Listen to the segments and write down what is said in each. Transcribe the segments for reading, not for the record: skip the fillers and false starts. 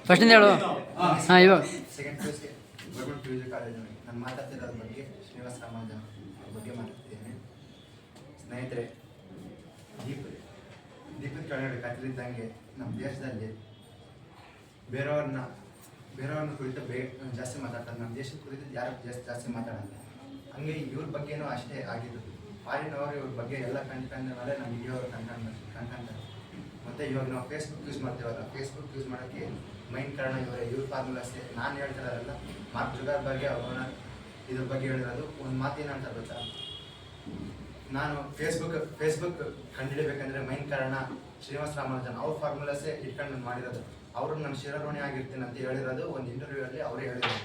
ಫಸ್ಟಿಂದ ಹೇಳು. ಹಾಂ ಇವಾಗ second P government P U college ನಾನು ಮಾತಾಡ್ತಿರೋದ್ರ ಬಗ್ಗೆ ಶ್ರೀನಿವಾಸ ರಾಮಾನುಜನ್ ಅವ್ರ ಬಗ್ಗೆ ಮಾತಾಡ್ತಿದ್ದೇನೆ. ಸ್ನೇಹಿತರೆ, ದೀಪದ ಕೆಳಗಡೆ ಕತ್ತಲಿದ್ದಂಗೆ ನಮ್ಮ ದೇಶದಲ್ಲಿ ಬೇರೆಯವ್ರನ್ನ ಕುರಿತು ಜಾಸ್ತಿ ಮಾತಾಡ್ತಾರೆ. ನಮ್ಮ ದೇಶದ ಕುರಿತು ಯಾರು ಜಾಸ್ತಿ ಮಾತಾಡಲ್ಲ. ಹಂಗೆ ಇವ್ರ ಬಗ್ಗೆನೂ ಅಷ್ಟೇ ಆಗಿದ್ದು. ಫಾರಿನವರು ಇವ್ರ ಬಗ್ಗೆ ಎಲ್ಲ ಕಂಡ್ಕೊಂಡ ಮೇಲೆ ನಮ್ಮ ಇಂಡಿಯಾವ್ರು ಕಂಡ್ಕೊಂತಾರೆ. ಮತ್ತು ಇವಾಗ ನಾವು ಫೇಸ್ಬುಕ್ ಯೂಸ್ ಮಾಡ್ತೀವಲ್ಲ, ಫೇಸ್ಬುಕ್ ಯೂಸ್ ಮಾಡೋಕ್ಕೆ ಮೈನ್ ಕಾರಣ ಇವ್ರ ಫಾರ್ಮುಲಾಸ್. ನಾನು ಹೇಳ್ತಿರೋದಲ್ಲ, ಮಾರ್ಕ್ ಜುಗರ್ಬರ್ಗ್ ಅವನ ಇದ್ರ ಬಗ್ಗೆ ಹೇಳಿರೋದು. ಒಂದು ಮಾತೇನಂತ ಗೊತ್ತಾ, ನಾನು ಫೇಸ್ಬುಕ್ ಕಂಡುಹಿಡಬೇಕಂದ್ರೆ ಮೈನ್ ಕಾರಣ ಶ್ರೀನಿವಾಸ ರಾಮಾನುಜನ್. ಅವ್ರ ಫಾರ್ಮುಲಾಸೇ ಇಟ್ಕೊಂಡು ನಾನು ಮಾಡಿರೋದು. ಅವರು ನಾನು ಶಿರೋಋಣಿ ಆಗಿರ್ತೀನಿ ಅಂತ ಹೇಳಿರೋದು ಒಂದು ಇಂಟರ್ವ್ಯೂ ಅಲ್ಲಿ ಅವರೇ ಹೇಳಿರೋದು.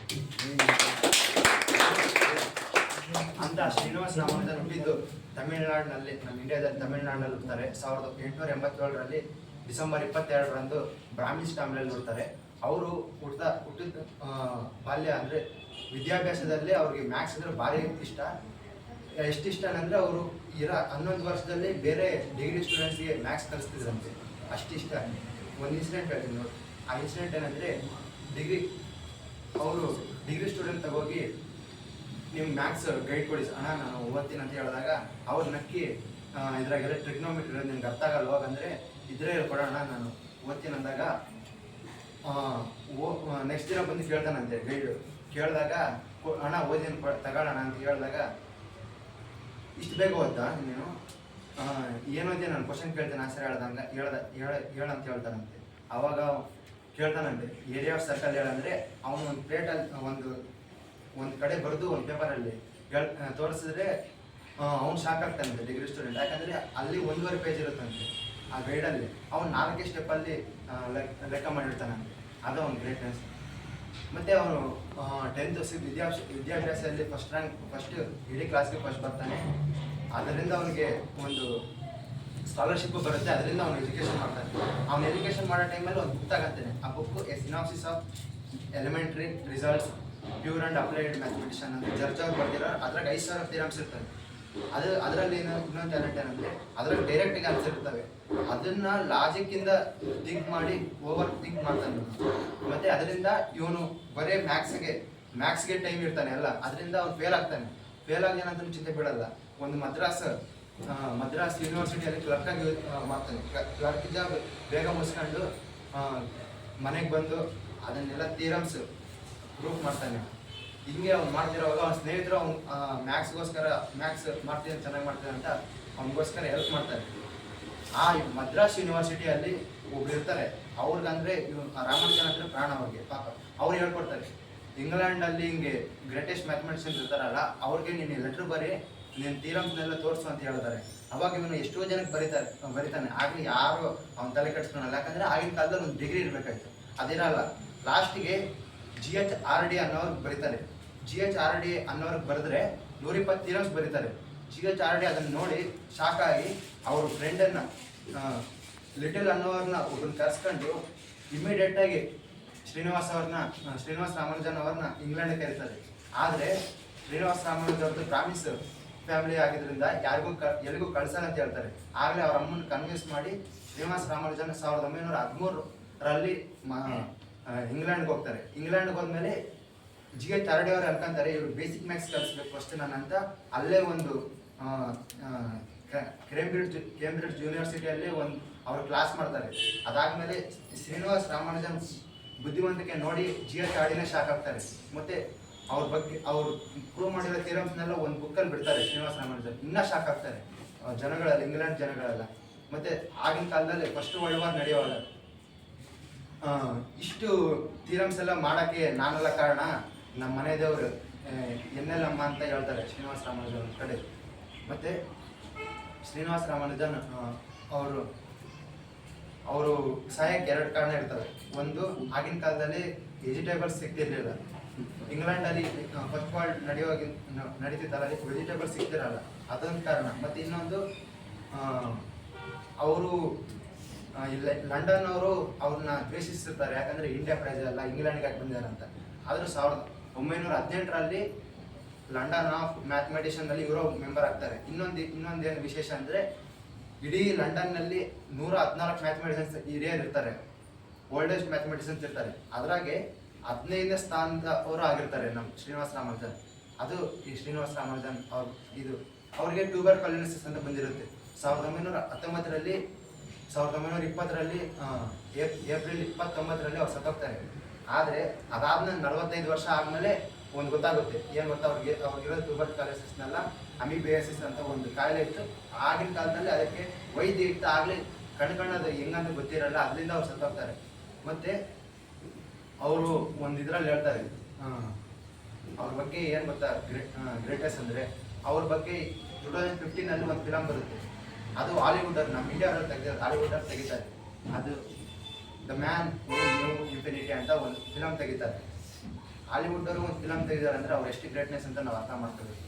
ಅಂತ ಶ್ರೀನಿವಾಸ ರಾಮಾನುಜನ್ ಹುಟ್ಟಿದ್ದು ತಮಿಳುನಾಡಿನಲ್ಲಿ, ನಮ್ಮ ಇಂಡಿಯಾದಲ್ಲಿ ತಮಿಳುನಾಡಿನಲ್ಲಿ ಹುಡ್ತಾರೆ. 1887ರಲ್ಲಿ ಡಿಸೆಂಬರ್ 22ರಂದು ಬ್ರಾಹ್ಮಿನ್ಸ್ ಫ್ಯಾಮಿಲಿಯಲ್ಲಿ ಹುಡ್ತಾರೆ. ಅವರು ಹುಟ್ಟಿದ ಬಾಲ್ಯ ಅಂದರೆ ವಿದ್ಯಾಭ್ಯಾಸದಲ್ಲಿ ಅವ್ರಿಗೆ ಮ್ಯಾಥ್ಸ್ ಅಂದರೆ ಭಾರಿ ಇಷ್ಟ. ಎಷ್ಟು ಇಷ್ಟ ಅಂದರೆ ಅವರು 11 ವರ್ಷದಲ್ಲಿ ಬೇರೆ ಡಿಗ್ರಿ ಸ್ಟೂಡೆಂಟ್ಸ್ಗೆ ಮ್ಯಾಥ್ಸ್ ಕಲಿಸ್ತಿದ್ರಂತೆ, ಅಷ್ಟಿಷ್ಟ. ಒಂದು ಇನ್ಸಿಡೆಂಟ್ ಹೇಳ್ತೀನಿ ನೋಡಿ. ಆ ಇನ್ಸಿಡೆಂಟ್ ಏನಂದರೆ, ಅವರು ಡಿಗ್ರಿ ಸ್ಟೂಡೆಂಟ್ ತಗೋಗಿ ನಿಮ್ಮ ಮ್ಯಾಥ್ಸ್ ಗೈಡ್ ಕೊಡಿ ಅಣ್ಣ, ನಾನು ಓದ್ತೀನಿ ಅಂತ ಹೇಳಿದಾಗ ಅವ್ರು ನಕ್ಕಿ ಇದ್ರಾಗೆಲ್ಲ ಟ್ರಿಗ್ನೋಮೆಟ್ರಿ ನಿಮ್ಗೆ ಅರ್ಥ ಆಗಲ್ಲ ಹೋಗಂದರೆ ಇದ್ರೆ ಕೊಡೋಣ ನಾನು ಓದ್ತೀನಿ ಅಂದಾಗ ನೆಕ್ಸ್ಟ್ ದಿನ ಬಂದು ಕೇಳ್ತಾನಂತೆ ಗೈಡು. ಕೇಳಿದಾಗ ಅಣ್ಣ ಓದಿನ ತಗೊಳ್ಳೋಣ ಅಂತ ಹೇಳಿದಾಗ, ಇಷ್ಟು ಬೇಗ ಓದ್ತಾ ನೀನು, ಏನೋದೇ ನಾನು ಕ್ವಶನ್ ಕೇಳ್ತೇನೆ ಆನ್ಸರ್ ಹೇಳಂತ ಹೇಳ್ತಾನಂತೆ. ಅವಾಗ ಕೇಳ್ತಾನಂತೆ ಏರಿಯಾ ಆಫ್ ಸರ್ಕಲ್ ಹೇಳಂದರೆ ಅವನು ಒಂದು ಪ್ಲೇಟಲ್ಲಿ ಒಂದು ಕಡೆ ಬರೆದು ಒಂದು ಪೇಪರಲ್ಲಿ ತೋರಿಸಿದ್ರೆ ಅವ್ನು ಶಾಕ್ ಆಗ್ತಾನಂತೆ ಡಿಗ್ರಿ ಸ್ಟೂಡೆಂಟ್. ಯಾಕಂದರೆ ಅಲ್ಲಿ 1.5 ಪೇಜ್ ಇರುತ್ತಂತೆ ಆ ಗೈಡಲ್ಲಿ. ಅವ್ನು 4 ಸ್ಟೆಪ್ಪಲ್ಲಿ ಲೆಕ್ಕ ಮಾಡಿರ್ತಾನಂತೆ. ಅದು ಅವ್ನು ಗ್ರೇಟ್ನೆಸ್. ಮತ್ತು ಅವನು 10th ವಿದ್ಯಾಭ್ಯಾಸದಲ್ಲಿ ಫಸ್ಟ್ ಇಡೀ ಕ್ಲಾಸ್ಗೆ ಫಸ್ಟ್ ಬರ್ತಾನೆ. ಅದರಿಂದ ಅವನಿಗೆ ಒಂದು ಸ್ಕಾಲರ್ಶಿಪ್ಪು ಬರುತ್ತೆ. ಅದರಿಂದ ಅವನು ಎಜುಕೇಷನ್ ಮಾಡ್ತಾನೆ. ಅವ್ನು ಎಜುಕೇಷನ್ ಮಾಡೋ ಟೈಮಲ್ಲಿ ಒಂದು ಬುಕ್ ತಗೊಂತಾನೆ. ಆ book a synopsis of elementary results pure and applied mathematician ಅಂತ ಜರ್ಜ್ ಅವ್ರು ಬರ್ದಿರೋ. ಅದ್ರಾಗ 5,000 ಥಿಯರಮ್ಸ್ ಇರ್ತವೆ. ಅದರಲ್ಲಿ ಇನ್ನೊಂದು ಟ್ಯಾಲೆಂಟ್ ಏನಂದರೆ, ಅದ್ರಲ್ಲಿ ಡೈರೆಕ್ಟಾಗಿ ಆನ್ಸರ್ ಇರ್ತವೆ. ಅದನ್ನು ಲಾಜಿಕ್ಕಿಂದ ಥಿಂಕ್ ಮಾಡಿ ಓವರ್ ಥಿಂಕ್ ಮಾಡ್ತಾನೆ. ಮತ್ತು ಅದರಿಂದ ಇವನು ಬರೀ ಮ್ಯಾಥ್ಸ್ಗೆ ಟೈಮ್ ಇರ್ತಾನೆ ಎಲ್ಲ. ಅದರಿಂದ ಅವ್ನು ಫೇಲ್ ಆಗ್ತಾನೆ. ಫೇಲ್ ಆಗಿ ಏನಂತ ಚಿಂತೆ ಬಿಡಲ್ಲ. ಒಂದು ಮದ್ರಾಸ್ ಯೂನಿವರ್ಸಿಟಿಯಲ್ಲಿ ಕ್ಲರ್ಕಾಗಿ ಮಾಡ್ತಾನೆ. ಕ್ಲರ್ಕ್ ಜಾಬ್ ಬೇಗ ಮುಗಿಸ್ಕೊಂಡು ಮನೆಗೆ ಬಂದು ಅದನ್ನೆಲ್ಲ ಥಿಯರಮ್ಸ್ ಪ್ರೂಫ್ ಮಾಡ್ತಾನೆ. ಹಿಂಗೆ ಅವ್ನು ಮಾಡ್ತಿರೋವಾಗ ಅವ್ನ ಸ್ನೇಹಿತರು ಅವ್ನು ಮ್ಯಾಥ್ಸ್ ಮಾಡ್ತೀನಿ ಚೆನ್ನಾಗಿ ಮಾಡ್ತೀನಿ ಅಂತ ಅವನಿಗೋಸ್ಕರ ಹೆಲ್ಪ್ ಮಾಡ್ತಾರೆ. ಆ ಮದ್ರಾಸ್ ಯೂನಿವರ್ಸಿಟಿಯಲ್ಲಿ ಒಬ್ರು ಇರ್ತಾರೆ. ಅವ್ರಿಗಂದರೆ ರಾಮಾನುಜನ್ ಅಂದರೆ ಪ್ರಾಣ ಅವ್ರಿಗೆ. ಪಾಪ ಅವ್ರು ಹೇಳ್ಕೊಡ್ತಾರೆ, ಇಂಗ್ಲೆಂಡಲ್ಲಿ ಹಿಂಗೆ ಗ್ರೇಟೆಸ್ಟ್ ಮ್ಯಾಥಮೆಟಿಷಿಯನ್ಸ್ ಇರ್ತಾರಲ್ಲ, ಅವ್ರಿಗೆ ನೀನು ಲೆಟ್ರ್ ಬರೀ, ನೀನು ಥಿಯರಮ್ಸ್ನೆಲ್ಲ ತೋರಿಸು ಅಂತ ಹೇಳ್ತಾರೆ. ಅವಾಗ ಇವನು ಎಷ್ಟೋ ಜನಕ್ಕೆ ಬರಿತಾನೆ. ಆಗಲಿ ಯಾರು ಅವ್ನ ತಲೆ ಕೆಡಿಸ್ಕೊಳಲ್ಲ. ಯಾಕಂದರೆ ಆಗಿನ ಕಾಲದಲ್ಲಿ ಒಂದು ಡಿಗ್ರಿ ಇರಬೇಕಾಯ್ತು, ಅದಿರಲ್ಲ. ಲಾಸ್ಟಿಗೆ GHRD ಅನ್ನೋರ್ಗೆ ಬರೀತಾರೆ. GHRD ಅನ್ನೋರ್ಗೆ ಬರೆದ್ರೆ 120 ಥಿಯರಮ್ಸ್ ಬರೀತಾರೆ. GHRD ಅದನ್ನು ನೋಡಿ ಶಾಕ್ ಆಗಿ ಅವ್ರ ಫ್ರೆಂಡನ್ನು ಲಿಟಲ್ ಅನ್ನೋರನ್ನ ಒಬ್ಬರನ್ನ ಕರೆಸ್ಕೊಂಡು ಇಮಿಡಿಯೇಟಾಗಿ ಶ್ರೀನಿವಾಸ ರಾಮಾನುಜನ್ ಅವ್ರನ್ನ ಇಂಗ್ಲೆಂಡ್ಗೆ ಕರೀತಾರೆ. ಆದರೆ ಶ್ರೀನಿವಾಸ ರಾಮಾನುಜನ್ ಅವ್ರದ್ದು ಬ್ರಾಹ್ಮಿನ್ಸ್ ಫ್ಯಾಮಿಲಿ ಆಗಿದ್ದರಿಂದ ಎಲ್ಲಿಗೂ ಕಳ್ಸಲ್ಲ ಅಂತ ಹೇಳ್ತಾರೆ. ಆಗಲೇ ಅವ್ರ ಅಮ್ಮನ ಕನ್ವಿನ್ಸ್ ಮಾಡಿ ಶ್ರೀನಿವಾಸ ರಾಮಾನುಜನ್ 1913ರಲ್ಲಿ ಇಂಗ್ಲೆಂಡ್ಗೆ ಹೋಗ್ತಾರೆ. ಇಂಗ್ಲೆಂಡ್ಗೆ ಹೋದ್ಮೇಲೆ GHRD ಅವ್ರು ಅನ್ಕೊಂತಾರೆ ಇವರು ಬೇಸಿಕ್ ಮ್ಯಾಥ್ಸ್ ಕಲಿಸ್ಬೇಕು ಫಸ್ಟ್ ನಾನು ಅಂತ. ಅಲ್ಲೇ ಒಂದು ಕೇಂಬ್ರಿಡ್ಜ್ ಯೂನಿವರ್ಸಿಟಿಯಲ್ಲಿ ಅವರು ಕ್ಲಾಸ್ ಮಾಡ್ತಾರೆ. ಅದಾದಮೇಲೆ ಶ್ರೀನಿವಾಸ ರಾಮಾನುಜನ್ ಬುದ್ಧಿವಂತಿಕೆ ನೋಡಿ GHRDನೇ ಶಾಕ್ ಆಗ್ತಾರೆ. ಮತ್ತು ಅವ್ರ ಬಗ್ಗೆ ಅವ್ರು ಪ್ರೂವ್ ಮಾಡಿರೋ ಥಿಯರಮ್ಸ್ನೆಲ್ಲ ಒಂದು ಬುಕ್ಕಲ್ಲಿ ಬಿಡ್ತಾರೆ. ಶ್ರೀನಿವಾಸ ರಾಮಾನುಜನ್ ಇನ್ನೂ ಶಾಕ್ ಆಗ್ತಾರೆ ಜನಗಳೆಲ್ಲ, ಇಂಗ್ಲೆಂಡ್ ಜನಗಳೆಲ್ಲ. ಮತ್ತು ಆಗಿನ ಕಾಲದಲ್ಲಿ ಫಸ್ಟ್ ವರ್ಲ್ಡ್ ವಾರ್ ನಡೆಯುವಾಗ ಇಷ್ಟು ಥಿಯರಮ್ಸ್ ಎಲ್ಲ ಮಾಡೋಕ್ಕೆ ನಾನೆಲ್ಲ ಕಾರಣ, ನಮ್ಮ ಮನೆ ದೇವರು ಎನ್ನೆಲ್ಲಮ್ಮ ಅಂತ ಹೇಳ್ತಾರೆ ಶ್ರೀನಿವಾಸ ರಾಮಾನುಜನ್ ಕಡೆ. ಮತ್ತು ಶ್ರೀನಿವಾಸ ರಾಮಾನುಜನ್ ಅವರು ಸಾಯಕ್ಕೆ 2 ಕಾರಣ ಇರ್ತವೆ. ಒಂದು, ಆಗಿನ ಕಾಲದಲ್ಲಿ ವೆಜಿಟೇಬಲ್ಸ್ ಸಿಗ್ತಿರ್ಲಿಲ್ಲ. ಇಂಗ್ಲೆಂಡಲ್ಲಿ ಫಸ್ಟ್ ವರ್ಲ್ಡ್ ನಡೀತಿತ್ತಲ್ಲ, ವೆಜಿಟೇಬಲ್ಸ್ ಸಿಗ್ತಿರಲ್ಲ, ಅದೊಂದು ಕಾರಣ. ಮತ್ತು ಇನ್ನೊಂದು, ಅವರು ಲಂಡನ್ ಅವರು ಅವ್ರನ್ನ ದ್ವೇಷಿಸ್ತಿರ್ತಾರೆ. ಯಾಕಂದರೆ ಇಂಡಿಯಾ ಪ್ರೈಸ್ ಎಲ್ಲ ಇಂಗ್ಲೆಂಡ್ಗೆ ಯಾಕೆ ಬಂದಿದ್ದಾರೆ ಅಂತ. ಆದರೂ 1918ರಲ್ಲಿ ಲಂಡನ್ ಆಫ್ ಮ್ಯಾಥಮೆಟಿಷನ್ನಲ್ಲಿ ಇವರು ಮೆಂಬರ್ ಆಗ್ತಾರೆ. ಇನ್ನೊಂದೇನು ವಿಶೇಷ ಅಂದರೆ, ಇಡೀ ಲಂಡನ್ನಲ್ಲಿ 114 ಮ್ಯಾಥಮೆಟಿಷನ್ಸ್ ಹಿರಿಯರು ಇರ್ತಾರೆ. ಓಲ್ಡೆಸ್ಟ್ ಮ್ಯಾಥಮೆಟಿಷನ್ಸ್ ಇರ್ತಾರೆ, ಅದ್ರಾಗೆ 15ನೇ ಸ್ಥಾನದವರು ಆಗಿರ್ತಾರೆ ನಮ್ಮ ಶ್ರೀನಿವಾಸ ರಾಮಾನುಜನ್. ಅದು ಈ ಶ್ರೀನಿವಾಸ ರಾಮಾನುಜನ್ ಅವ್ರು ಇದು ಅವ್ರಿಗೆ ಟ್ಯೂಬರ್ ಕಾಲಿಸಿಸ್ ಅಂತ ಬಂದಿರುತ್ತೆ 1919ರಲ್ಲಿ. 1920ರಲ್ಲಿ ಏಪ್ರಿಲ್ 29ರಲ್ಲಿ ಅವ್ರು ಸತ್ತೋಗ್ತಾರೆ. ಆದರೆ ಅದಾದ್ಮೇಲೆ 45 ವರ್ಷ ಆದಮೇಲೆ ಒಂದು ಗೊತ್ತಾಗುತ್ತೆ, ಏನು ಗೊತ್ತಾ, ಅವ್ರಿಗಿರೋ ಟ್ಯೂಬರ್ ಕಾಲಿಸಿಸ್ನೆಲ್ಲ ಅಮೀಬಿಯಾಸಿಸ್ ಅಂತ ಒಂದು ಕಾಯಿಲೆ ಇತ್ತು. ಆಗಿನ ಕಾಲದಲ್ಲಿ ಅದಕ್ಕೆ ವೈದ್ಯ ಇತ್ತು, ಆಗಲೇ ಕಣ್ಕಣ್ಣದು ಹೆಂಗಂತ ಗೊತ್ತಿರಲ್ಲ, ಅದರಿಂದ ಅವ್ರು ಸತ್ತೋಗ್ತಾರೆ. ಮತ್ತು ಅವರು ಒಂದು ಇದ್ರಲ್ಲಿ ಹೇಳ್ತಾರೆ ಅವ್ರ ಬಗ್ಗೆ ಏನು ಗೊತ್ತಾ ಗ್ರೇಟೆಸ್ಟ್ ಅಂದರೆ, ಅವ್ರ ಬಗ್ಗೆ 2015ನಲ್ಲಿ ಒಂದು ಫಿಲಮ್ ಬರುತ್ತೆ, ಅದು ಹಾಲಿವುಡರ್, ನಮ್ಮ ಇಂಡಿಯಾದಲ್ಲಿ ತೆಗೆದಿದ್ದಾರೆ, ಹಾಲಿವುಡರ್ ತೆಗಿತಾರೆ. ಅದು ದ ಮ್ಯಾನ್ ನ್ಯೂ ಇನ್ಫಿನಿಟಿ ಅಂತ ಒಂದು ಫಿಲಮ್ ತೆಗಿತಾರೆ. ಹಾಲಿವುಡರು ಒಂದು ಫಿಲಮ್ ತೆಗಿದ್ದಾರೆ ಅಂದರೆ ಅವ್ರು ಎಷ್ಟು ಗ್ರೇಟ್ನೆಸ್ ಅಂತ ನಾವು ಅರ್ಥ ಮಾಡ್ಕೋಬೇಕು.